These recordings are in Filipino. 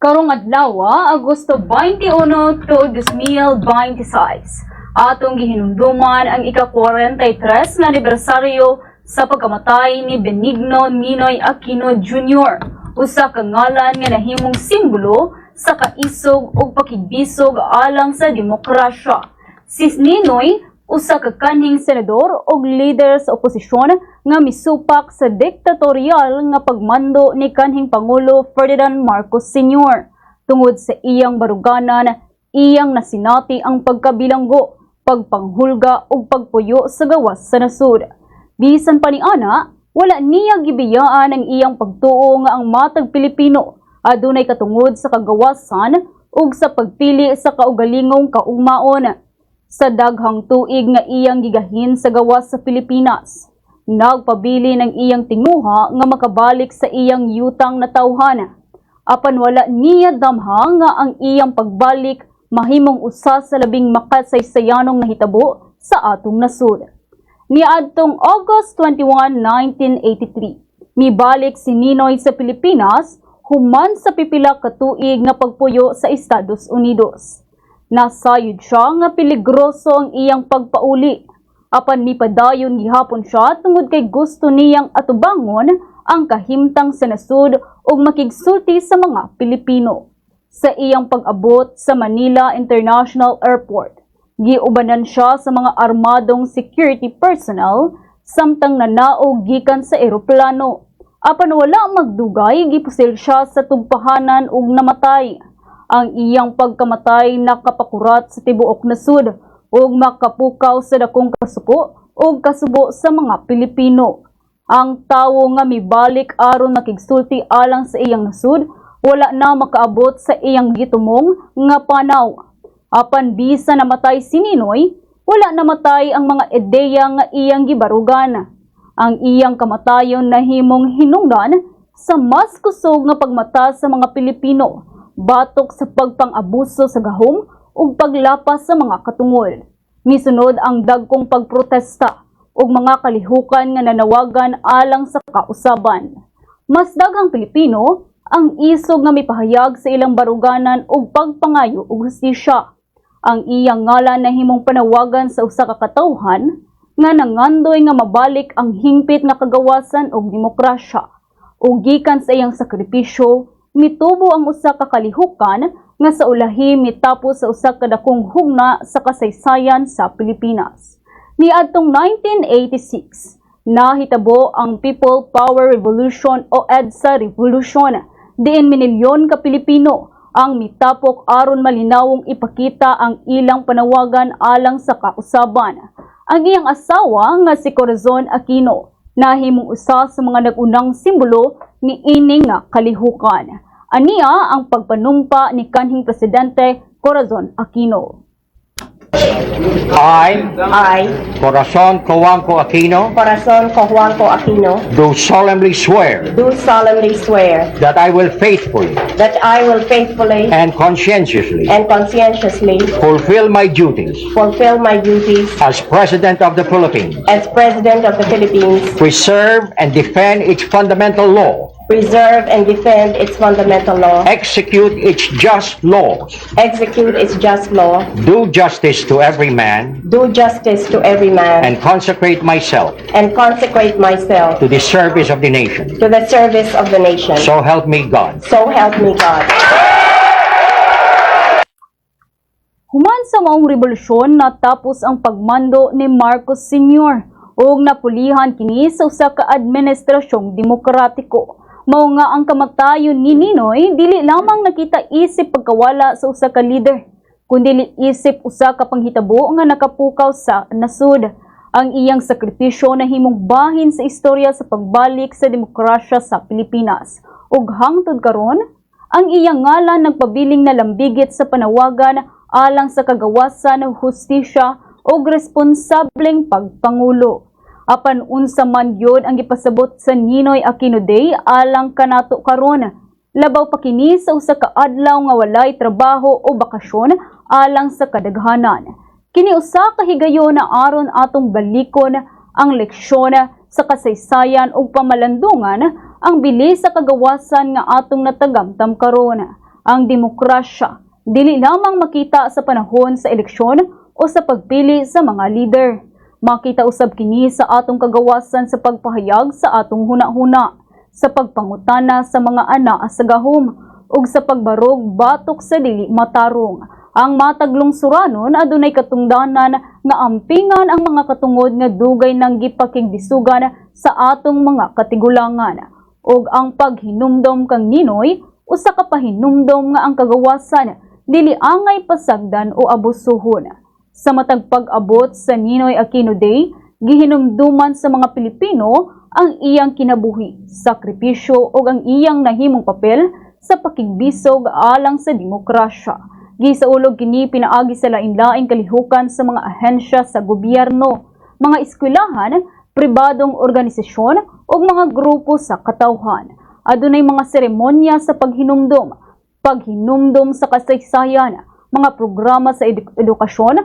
Karong adlaw, Agosto 21 to 2026, atong gihinumduman ang ika-43 na anibersaryo sa pagkamatay ni Benigno Ninoy Aquino Jr., usa ka ngalan nga nahimong simbolo sa kaisog ug pakigbisog alang sa demokrasya. Si Ninoy, usa ka kanhing senador ug leader sa oposisyon nga misupak sa diktatorial nga pagmando ni kanhing Pangulo Ferdinand Marcos Sr. Tungod sa iyang baruganan, iyang nasinati ang pagkabilanggo, pagpanghulga ug pagpuyo sa gawas sa nasud. Bisan pa niana, wala niya gibiyaan ang iyang pagtuo nga ang matag Pilipino adunay katungod sa kagawasan ug sa pagpili sa kaugalingong kaugmaon. Sa daghang tuig nga iyang gigahin sa gawas sa Pilipinas, nagpabili ng iyang tinguha nga makabalik sa iyang yutang na tawhana. Apan wala niya damha nga ang iyang pagbalik mahimong usa sa labing makasaysayanong nahitabo sa atong nasud. Niadtong August 21, 1983, mibalik si Ninoy sa Pilipinas human sa pipila ka tuig nga pagpuyo sa Estados Unidos. Nasayod siya nga peligroso ang iyang pagpauli. Apan mipadayon gihapon siya tungod kay gusto niyang atubangon ang kahimtang sa nasud ug makigsulti sa mga Pilipino. Sa iyang pag-abot sa Manila International Airport, giubanan siya sa mga armadong security personnel samtang nanaog gikan sa eroplano. Apan wala magdugay, gipusil siya sa tugpahanan ug namatay. Ang iyang pagkamatay nakapakurat sa tibuok nasud ug makapukaw sa dakong kasuko ug kasubo sa mga Pilipino. Ang tawo nga mibalik aron makigsulti alang sa iyang nasud, wala na makaabot sa iyang gitumong nga panaw. Apan bisa namatay si Ninoy, wala namatay ang mga ideya nga iyang gibarugan. Ang iyang kamatayon nahimong hinungdan sa mas kusog nga pagmata sa mga Pilipino, batok sa pagpang-abuso sa gahom ug paglapas sa mga katungol. Misunod ang dagkong pagprotesta ug mga kalihukan nga nanawagan alang sa kausaban. Mas daghang Pilipino ang isog nga mipahayag sa ilang baruganan ug pagpangayo ug hustisya. Ang iyang ngalan nahimong panawagan sa usa ka katawhan nga nangandoy nga mabalik ang hingpit nga kagawasan ug demokrasya. Ug gikan sa iyang sakripisyo, mitubo ang usa ka kalihukan nga sa ulahi mitapos sa usa ka dakong hugna sa kasaysayan sa Pilipinas. Niadtong 1986, nahitabo ang People Power Revolution o EDSA Revolution. Diin minilyon ka Pilipino ang mitapok aron malinawong ipakita ang ilang panawagan alang sa kausaban. Ang iyang asawa nga si Corazon Aquino nahimong usa sa mga nagunang simbolo ni ining nga kalihukan. Aniya ang pagpanumpa ni kanhing presidente Corazon Aquino. I, Corazon Cojuangco Aquino, do solemnly swear that I will faithfully and conscientiously fulfill my duties as President of the Philippines, preserve and defend its fundamental law, execute its just laws, do justice to every man, and consecrate myself to the service of the nation. So help me God. Human sa maong revolusyon natapos ang pagmando ni Marcos Sr. ug napulihan kini sa usa ka administrasyong demokratiko. Mao nga ang kamatayon ni Ninoy dili lamang nakita isip pagkawala sa usa ka leader, kundi isip usa ka panghitabo nga nakapukaw sa nasud. Ang iyang sakripisyo nahimong bahin sa istorya sa pagbalik sa demokrasya sa Pilipinas. Ug hangtod karon, ang iyang ngalan nagpabiling nalambigit sa panawagan alang sa kagawasan, hustisya ug responsableng pagpangulo. Apan unsa man gyud ang gipasabot sa Ninoy Aquino Day alang kanato karon, labaw pa kini sa usa ka adlaw nga walay trabaho o bakasyon alang sa kadaghanan. Kini usa ka higayon na aron atong balikon ang leksyon sa kasaysayan ug pamalandungan ang bilis sa kagawasan nga atong natagamtam karon. ang demokrasya dili lamang makita sa panahon sa eleksyon o sa pagpili sa mga leader. Makita usab kini sa atong kagawasan sa pagpahayag sa atong huna-huna, sa pagpangutana sa mga ana sa gahom, ug sa pagbarog batok sa dili matarong. Ang matag lungsuranon adunay katungdanan nga ampingan ang mga katungod nga dugay nang gipakigdisugan sa atong mga katigulangan. Ug ang paghinumdom kang Ninoy, usa ka pahinumdom nga ang kagawasan dili angay pasagdan o abusuhon. Sa matag pag-abot sa Ninoy Aquino Day, gihinumduman sa mga Pilipino ang iyang kinabuhi, sakripisyo o ang iyang nahimong papel sa pakigbisog alang sa demokrasya. Gisaulog kini pinaagi sa lain-laing kalihukan sa mga ahensya sa gobyerno, mga eskwelahan, pribadong organisasyon o mga grupo sa katawhan. Adunay mga seremonya sa paghinumdom sa kasaysayan, mga programa sa edukasyon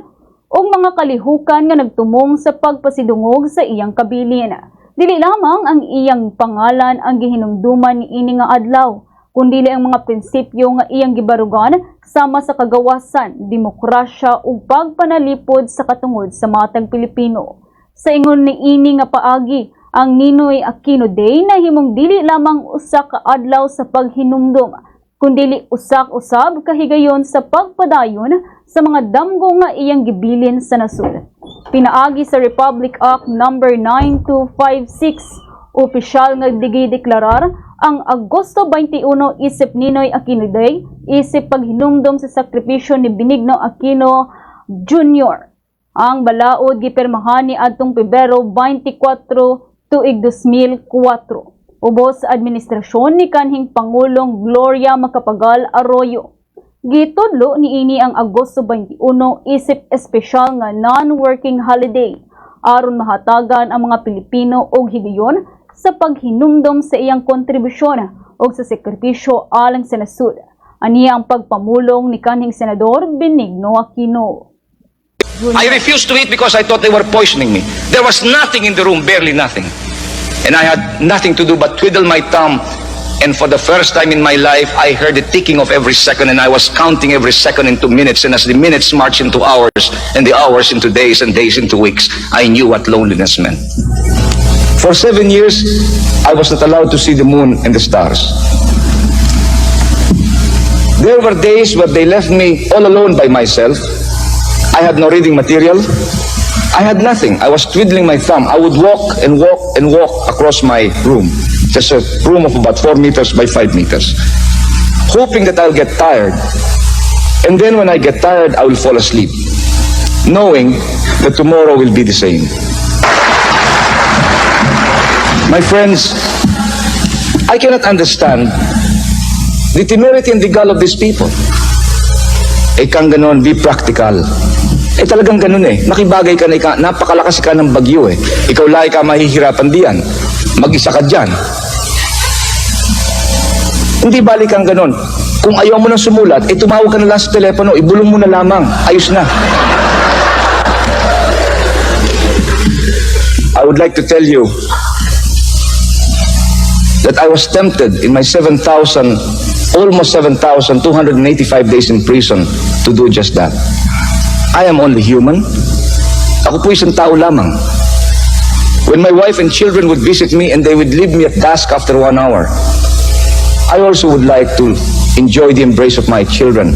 o mga kalihukan nga nagtumong sa pagpasidungog sa iyang kabilin. Dili lamang ang iyang pangalan ang gihinumduman niini nga adlaw, kundi ang mga prinsipyo nga iyang gibarugan sama sa kagawasan, demokrasya ug pagpanalipod sa katungod sa matag Pilipino. Sa ingon niini nga paagi, ang Ninoy Aquino Day nahimong dili lamang usa ka adlaw sa paghinumdom, kundi usak-usab kahigayon sa pagpadayon sa mga damgo nga iyang gibilin sa nasud. Pinaagi sa Republic Act No. 9256, opisyal nga deklarar ang Agosto 21 isip Ninoy Aquino Day, isip paghinumdom sa sakripisyo ni Benigno Aquino Jr. Ang balaod gipirmahan ni adtong Pebrero 24 tuig 2004. Ubos sa administrasyon ni kanhing Pangulong Gloria Macapagal Arroyo. Gitudlo niini ang Agosto 21 isip espesyal nga non-working holiday aron mahatagan ang mga Pilipino og higayon sa paghinumdom sa iyang kontribusyon og sa sakripisyo alang sa nasud. Aniya ang pagpamulong ni kanhing Senador Benigno Aquino. I refused to eat because I thought they were poisoning me. There was nothing in the room, barely nothing. And I had nothing to do but twiddle my thumb. And for the first time in my life, I heard the ticking of every second, and I was counting every second into minutes. And as the minutes marched into hours, and the hours into days, and days into weeks, I knew what loneliness meant. For 7 years, I was not allowed to see the moon and the stars. There were days where they left me all alone by myself. I had no reading material. I had nothing. I was twiddling my thumb. I would walk and walk and walk across my room. Just a room of about 4 meters by 5 meters. Hoping that I'll get tired. And then when I get tired, I will fall asleep. Knowing that tomorrow will be the same. My friends, I cannot understand the temerity and the gall of these people. Kang ganon, be practical. Talagang ganon Nakibagay ka na napakalakas ka ng bagyo Ikaw lahi ka mahihirapan diyan. Mag-isa ka dyan. Hindi balik kang ganon. Kung ayaw mo nang sumulat, tumawag ka na lang sa telepono, ibulong mo na lamang. Ayos na. I would like to tell you that I was tempted in my almost 7,285 days in prison to do just that. I am only human. Ako po isang tao lamang. When my wife and children would visit me and they would leave me at dusk after 1 hour, I also would like to enjoy the embrace of my children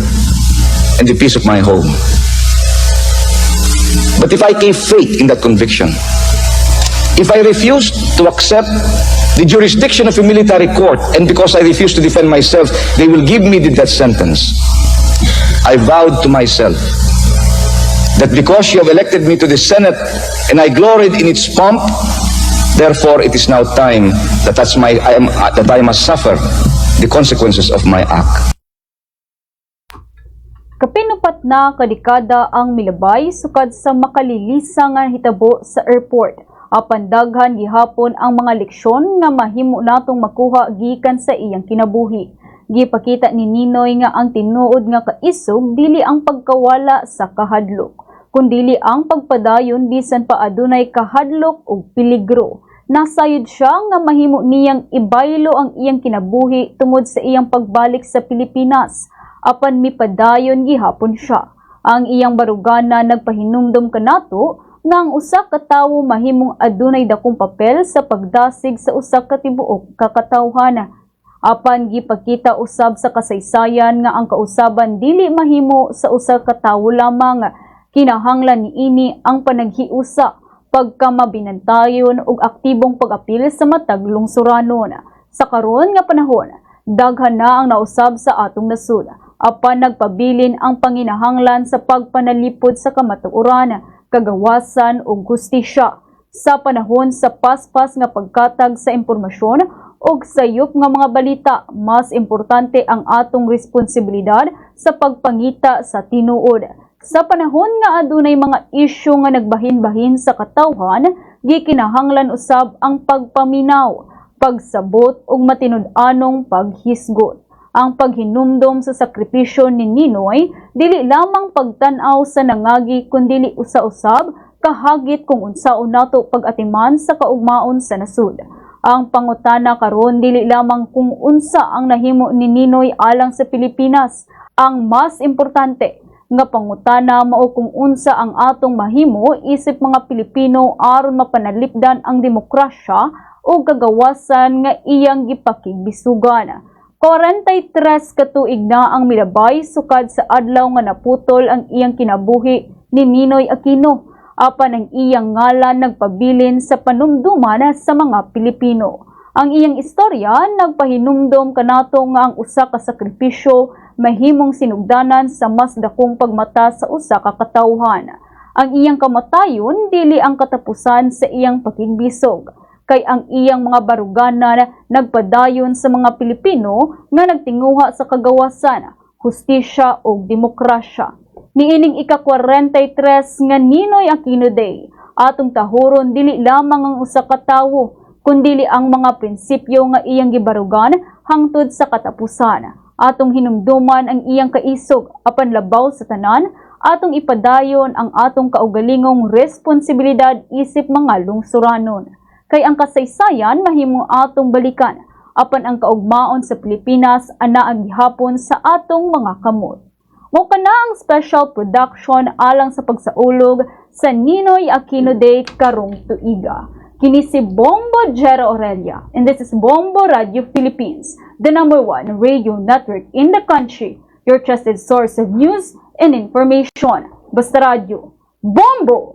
and the peace of my home. But if I gave faith in that conviction, if I refused to accept the jurisdiction of a military court, and because I refused to defend myself, they will give me the death sentence, I vowed to myself that because you have elected me to the Senate and I gloried in its pomp, therefore it is now time that I must suffer the consequences of my act. Kapinupat na kadekada ang milabay sukad sa makalilisa nga hitabo sa airport. Apan daghan gihapon ang mga leksyon nga mahimo natong makuha gikan sa iyang kinabuhi. Gipakita ni Ninoy nga ang tinuod nga kaisog dili ang pagkawala sa kahadlok, kundili ang pagpadayon bisan pa adunay kahadlok ug peligro. nasayod siya nga mahimo niyang ibaylo ang iyang kinabuhi tungod sa iyang pagbalik sa Pilipinas, apan mipadayon gihapon siya. Ang iyang barugana nagpahinumdom kanato nga ang usa ka tawo mahimong adunay dakong papel sa pagdasig sa usa ka tibuok kakatawhan. Apan gipakita usab sa kasaysayan nga ang kausaban dili mahimo sa usa ka tawo lamang. Kinahanglan niini ang panaghiusa, pagkamabinantayon ug aktibong pag-apil sa matag lungsuranon. Sa karon nga panahon, daghan na ang nausab sa atong nasud, apan nagpabilin ang panginahanglan sa pagpanalipod sa kamatuoran, kagawasan ug hustisya. Sa panahon sa paspas nga pagkatag sa impormasyon ug sayop nga mga balita, mas importante ang atong responsibilidad sa pagpangita sa tinuod. Sa panahon nga adunay mga isyu nga nagbahin-bahin sa katawhan, gikinahanglan usab ang pagpaminaw, pagsabot ug matinud-anong paghisgot. Ang paghinumdom sa sakripisyo ni Ninoy dili lamang pagtan-aw sa nangagi kundi usa-usab kahagit kung unsaon nato pag-atiman sa kaugmaon sa nasud. Ang pangutana karon dili lamang kung unsa ang nahimo ni Ninoy alang sa Pilipinas. Ang mas importante nga pangutana mao kung unsa ang atong mahimo isip mga Pilipino aron mapanalipdan ang demokrasya o kagawasan nga iyang gipakigbisugan. 43 ka tuig na ang milabay sukad sa adlaw nga naputol ang iyang kinabuhi ni Ninoy Aquino, apan ang iyang ngalan nagpabilin sa panumduman sa mga Pilipino. Ang iyang istorya nagpahinumdom kanato nga ang usa ka sakripisyo mahimong sinugdanan sa mas dakong pagmata sa usa ka katawhan. Ang iyang kamatayon dili ang katapusan sa iyang pakigbisog, kay ang iyang mga baruganan nagpadayon sa mga Pilipino nga nagtinguha sa kagawasan, hustisya ug demokrasya. Niining ika-43 nga Ninoy Aquino Day, atong tahuron dili lamang ang usa ka tawo, kundi ang mga prinsipyo nga iyang gibarugan hangtod sa katapusan. Atong hinumduman ang iyang kaisog, apan labaw sa tanan, atong ipadayon ang atong kaugalingong responsibilidad isip mga lungsuranon. Kay ang kasaysayan mahimong atong balikan, apan ang kaugmaon sa Pilipinas anaa gihapon sa atong mga kamot. Mao kana ang special production alang sa pagsaulog sa Ninoy Aquino Day karong tuiga. Kini si Bombo Jera Aurelia, and this is Bombo Radio Philippines, the #1 radio network in the country, your trusted source of news and information. Basta Radio, Bombo!